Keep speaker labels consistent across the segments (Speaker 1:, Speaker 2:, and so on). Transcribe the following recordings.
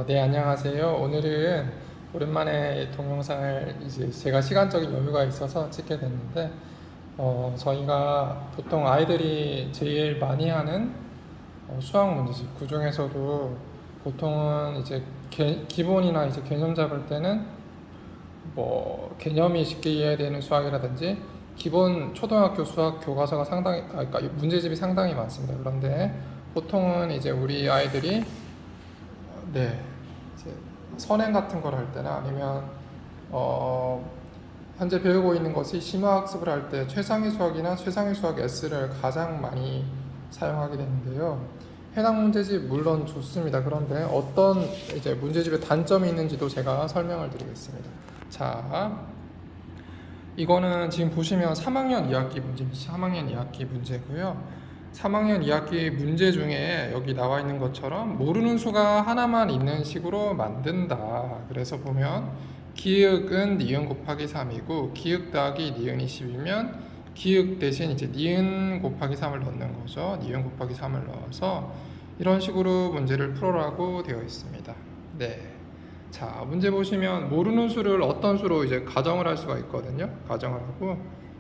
Speaker 1: 네, 안녕하세요. 오늘은 오랜만에 동영상을 이제 제가 시간적인 여유가 있어서 찍게 됐는데, 저희가 보통 아이들이 제일 많이 하는 수학 문제집, 그 중에서도 보통은 이제 기본이나 이제 개념 잡을 때는 뭐 개념이 쉽게 이해되는 수학이라든지 기본 초등학교 수학 교과서가 상당히, 그러니까 문제집이 상당히 많습니다. 그런데 보통은 이제 우리 아이들이 네, 이제 선행 같은 걸 할 때나 아니면 어, 현재 배우고 있는 것이 심화학습을 할 때 최상위 수학이나 최상위 수학 S를 가장 많이 사용하게 되는데요. 해당 문제집 물론 좋습니다. 그런데 어떤 이제 문제집의 단점이 있는지도 제가 설명을 드리겠습니다. 자, 이거는 지금 보시면 3학년 2학기 문제입니다. 3학년 2학기 문제고요. 3학년 2학기 문제 중에 여기 나와 있는 것처럼 모르는 수가 하나만 있는 식으로 만든다. 그래서 보면 기역은 니은 곱하기 3이고 기역 더하기 니은이 10이면 기역 대신 이제 니은 곱하기 3을 넣는 거죠. 니은 곱하기 3을 넣어서 이런 식으로 문제를 풀어라고 되어 있습니다. 네. 자, 문제 보시면 모르는 수를 어떤 수로 이제 가정을 할 수가 있거든요. 가정을 하고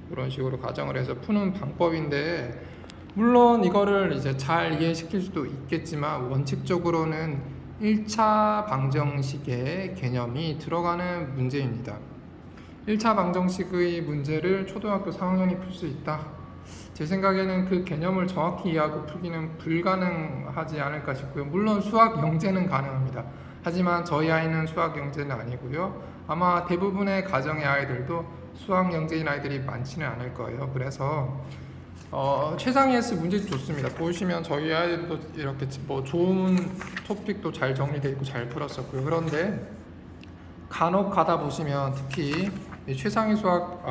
Speaker 1: 이런 식으로 가정을 해서 푸는 방법인데, 물론 이거를 이제 잘 이해시킬 수도 있겠지만 원칙적으로는 1차 방정식의 개념이 들어가는 문제입니다. 1차 방정식의 문제를 초등학교 4학년이 풀 수 있다. 제 생각에는 그 개념을 정확히 이해하고 풀기는 불가능하지 않을까 싶고요. 물론 수학 영재는 가능합니다. 하지만 저희 아이는 수학 영재는 아니고요. 아마 대부분의 가정의 아이들도 수학 영재인 아이들이 많지는 않을 거예요. 그래서 최상위 S 문제집 좋습니다. 보시면 저희 아이들도 이렇게 뭐 좋은 토픽도 잘 정리되어 있고 잘 풀었었고요. 그런데 간혹 가다 보시면 특히 최상위 수학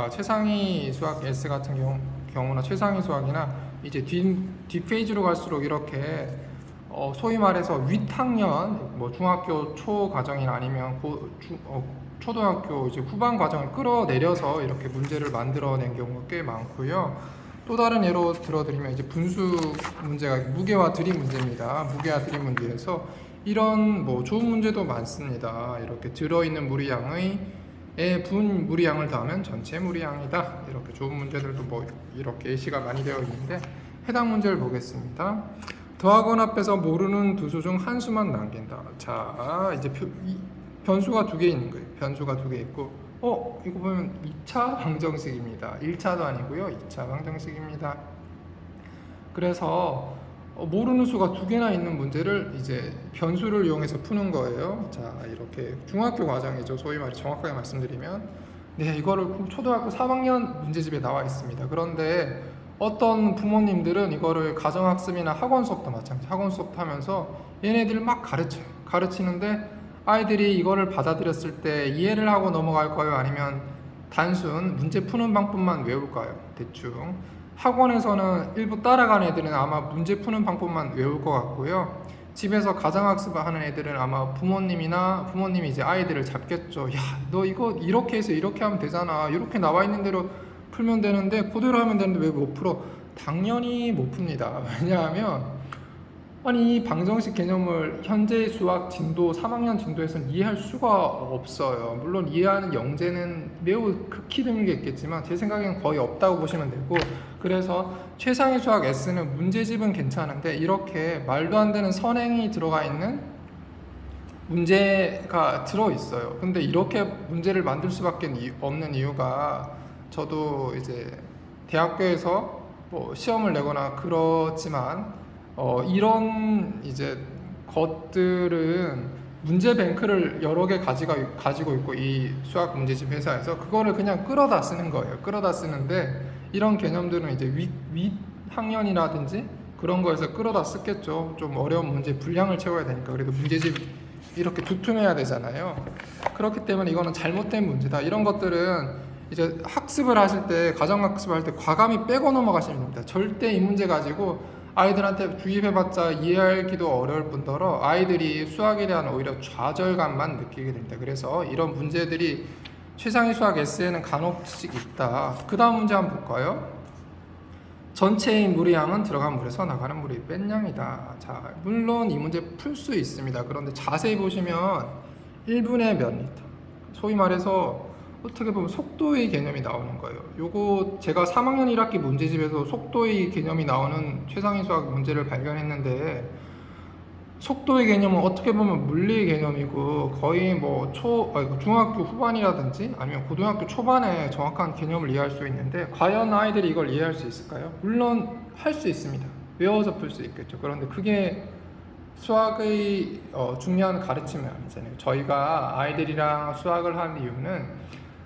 Speaker 1: S 같은 경우나 최상위 수학이나 이제 뒷 페이지로 갈수록 이렇게 소위 말해서 윗학년 뭐 중학교 초 과정이나 아니면 초등학교 이제 후반 과정을 끌어내려서 이렇게 문제를 만들어낸 경우가 꽤 많고요. 또 다른 예로 들어드리면 이제 분수 문제가 무게와 들이 문제입니다. 무게와 들이 문제에서 이런 뭐 좋은 문제도 많습니다. 이렇게 들어있는 무리양의 분 무리양을 더하면 전체 무리양이다. 이렇게 좋은 문제들도 뭐 이렇게 예시가 많이 되어 있는데, 해당 문제를 보겠습니다. 더하거나 합해서 모르는 두 수 중 한 수만 남긴다. 자, 이제 변수가 두 개 있는 거예요. 변수가 두 개 있고, 이거 보면 2차 방정식입니다. 1차도 아니고요. 2차 방정식입니다. 그래서 모르는 수가 두 개나 있는 문제를 이제 변수를 이용해서 푸는 거예요. 자, 이렇게 중학교 과정이죠. 소위 말해 정확하게 말씀드리면, 네, 이거를 초등학교 3학년 문제집에 나와 있습니다. 그런데 어떤 부모님들은 이거를 가정학습이나 학원 수업도 마찬가지, 학원 수업 하면서 얘네들 막 가르쳐요. 가르치는데 아이들이 이거를 받아들였을 때 이해를 하고 넘어갈까요? 아니면 단순 문제 푸는 방법만 외울까요? 대충 학원에서는 일부 따라가는 애들은 아마 문제 푸는 방법만 외울 것 같고요. 집에서 가정학습을 하는 애들은 아마 부모님이 이제 아이들을 잡겠죠. 야, 너 이거 이렇게 해서 이렇게 하면 되잖아. 이렇게 나와 있는 대로 풀면 되는데 그대로 하면 되는데 왜 못 풀어? 당연히 못 풉니다. 왜냐하면 아니 이 방정식 개념을 현재 수학 진도 3학년 진도에서는 이해할 수가 없어요. 물론 이해하는 영재는 매우 극히 드물게 있겠지만 제 생각엔 거의 없다고 보시면 되고, 그래서 최상위 수학 S는 문제집은 괜찮은데 이렇게 말도 안 되는 선행이 들어가 있는 문제가 들어 있어요. 근데 이렇게 문제를 만들 수밖에 없는 이유가, 저도 이제 대학교에서 뭐 시험을 내거나 그렇지만 이런 이제 것들은 문제 뱅크를 여러 개 가지고 있고 이 수학 문제집 회사에서 그거를 그냥 끌어다 쓰는 거예요. 끌어다 쓰는데 이런 개념들은 이제 윗 학년이라든지 그런 거에서 끌어다 쓰겠죠. 좀 어려운 문제 분량을 채워야 되니까. 그래도 문제집 이렇게 두툼해야 되잖아요. 그렇기 때문에 이거는 잘못된 문제다. 이런 것들은 이제 학습을 하실 때, 가정학습을 할 때 과감히 빼고 넘어가시면 됩니다. 절대 이 문제 가지고 아이들한테 주입해봤자 이해하기도 어려울 뿐더러 아이들이 수학에 대한 오히려 좌절감만 느끼게 됩니다. 그래서 이런 문제들이 최상위 수학 S에는 간혹씩 있다. 그 다음 문제 한번 볼까요? 전체의 물의 양은 들어간 물에서 나가는 물의 뺀 양이다. 자, 물론 이 문제 풀 수 있습니다. 그런데 자세히 보시면 1분의 몇 리터. 소위 말해서 어떻게 보면 속도의 개념이 나오는 거예요. 요거 제가 3학년 1학기 문제집에서 속도의 개념이 나오는 최상위 수학 문제를 발견했는데, 속도의 개념은 어떻게 보면 물리의 개념이고 거의 뭐 중학교 후반이라든지 아니면 고등학교 초반에 정확한 개념을 이해할 수 있는데, 과연 아이들이 이걸 이해할 수 있을까요? 물론 할 수 있습니다. 외워서 풀 수 있겠죠. 그런데 그게 수학의 중요한 가르침이 아니잖아요. 저희가 아이들이랑 수학을 하는 이유는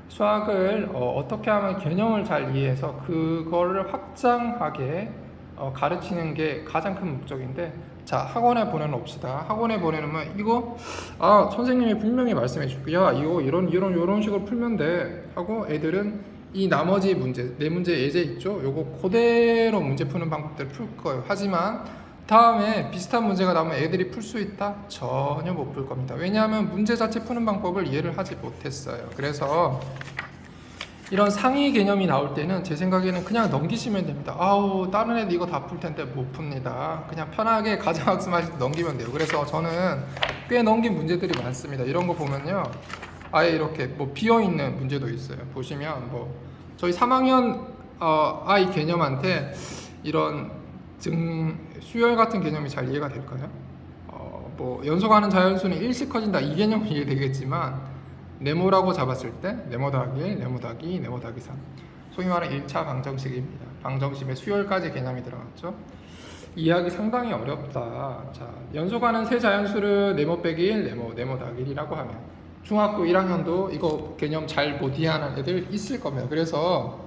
Speaker 1: 수학을 어떻게 하면 개념을 잘 이해해서 그거를 확장하게 가르치는 게 가장 큰 목적인데, 자, 학원에 보내놓읍시다. 학원에 보내놓으면 이거 선생님이 분명히 말씀해 줄게. 야, 이거 이런 식으로 풀면 돼 하고, 애들은 이 나머지 문제, 네 문제 예제 있죠? 요거 그대로 문제 푸는 방법들을 풀 거예요. 하지만 다음에 비슷한 문제가 나오면 애들이 풀 수 있다? 전혀 못 풀 겁니다. 왜냐하면 문제 자체 푸는 방법을 이해를 하지 못했어요. 그래서 이런 상위 개념이 나올 때는 제 생각에는 그냥 넘기시면 됩니다. 아우, 다른 애들 이거 다 풀 텐데 못 풉니다. 그냥 편하게 가정학습하실 때 넘기면 돼요. 그래서 저는 꽤 넘긴 문제들이 많습니다. 이런 거 보면요, 아예 이렇게 뭐 비어 있는 문제도 있어요. 보시면 뭐 저희 3학년 아이 개념한테 이런 수열 같은 개념이 잘 이해가 될까요? 뭐 연속하는 자연수는 일씩 커진다, 이 개념은 이해되겠지만, 네모라고 잡았을 때 네모 더하기 1, 네모 더하기 2, 네모 더하기 3, 소위 말하는 1차 방정식입니다. 방정식에 수열까지 개념이 들어갔죠. 이해하기 상당히 어렵다. 자, 연속하는 세 자연수를 네모 빼기 1, 네모 더하기 1이라고 하면 중학교 1학년도 이거 개념 잘 못 이해하는 애들 있을 겁니다. 그래서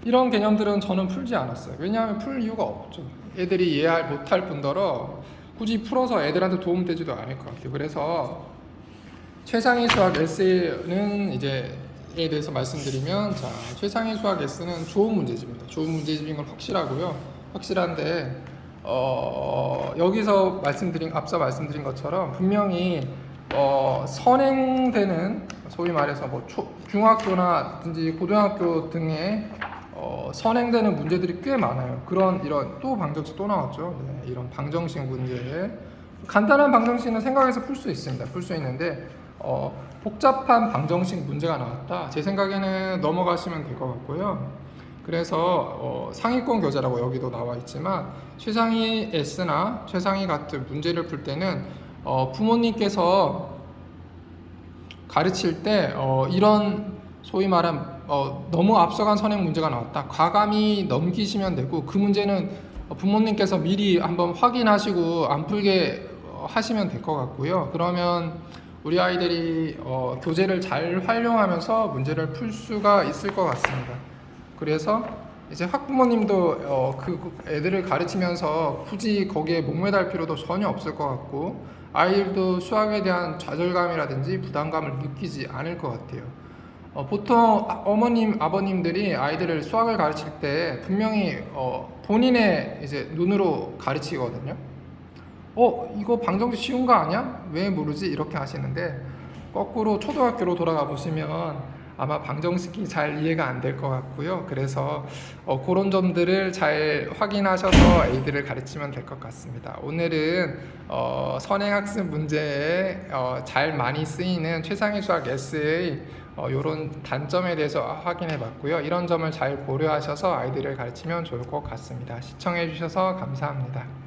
Speaker 1: 이런 개념들은 저는 풀지 않았어요. 왜냐하면 풀 이유가 없죠. 애들이 이해 못할 뿐더러 굳이 풀어서 애들한테 도움되지도 않을 것 같아요. 그래서 최상위 수학 S는 이제 에 대해서 말씀드리면, 자, 최상위 수학 S는 좋은 문제집입니다. 좋은 문제집인 건 확실하고요. 확실한데 여기서 앞서 말씀드린 것처럼 분명히 선행되는, 소위 말해서 뭐 중학교나든지 고등학교 등의 선행되는 문제들이 꽤 많아요. 이런 또 방정식 또 나왔죠. 네, 이런 방정식 문제, 간단한 방정식은 생각해서 풀 수 있습니다. 풀 수 있는데 복잡한 방정식 문제가 나왔다, 제 생각에는 넘어가시면 될 것 같고요. 그래서 상위권 교재라고 여기도 나와 있지만, 최상위 S나 최상위 같은 문제를 풀 때는 부모님께서 가르칠 때 이런 소위 말한 너무 앞서간 선행 문제가 나왔다, 과감히 넘기시면 되고, 그 문제는 부모님께서 미리 한번 확인하시고 안 풀게 하시면 될 것 같고요. 그러면 우리 아이들이 교재를 잘 활용하면서 문제를 풀 수가 있을 것 같습니다. 그래서 이제 학부모님도 그 애들을 가르치면서 굳이 거기에 목매달 필요도 전혀 없을 것 같고, 아이들도 수학에 대한 좌절감이라든지 부담감을 느끼지 않을 것 같아요. 보통 어머님, 아버님들이 아이들을 수학을 가르칠 때 분명히 본인의 이제 눈으로 가르치거든요. 이거 방정식 쉬운 거 아니야? 왜 모르지? 이렇게 하시는데, 거꾸로 초등학교로 돌아가 보시면 아마 방정식이 잘 이해가 안 될 것 같고요. 그래서 그런 점들을 잘 확인하셔서 애들을 가르치면 될 것 같습니다. 오늘은 선행학습 문제에 잘 많이 쓰이는 최상위 수학 S의 이런 단점에 대해서 확인해 봤고요. 이런 점을 잘 고려하셔서 아이들을 가르치면 좋을 것 같습니다. 시청해 주셔서 감사합니다.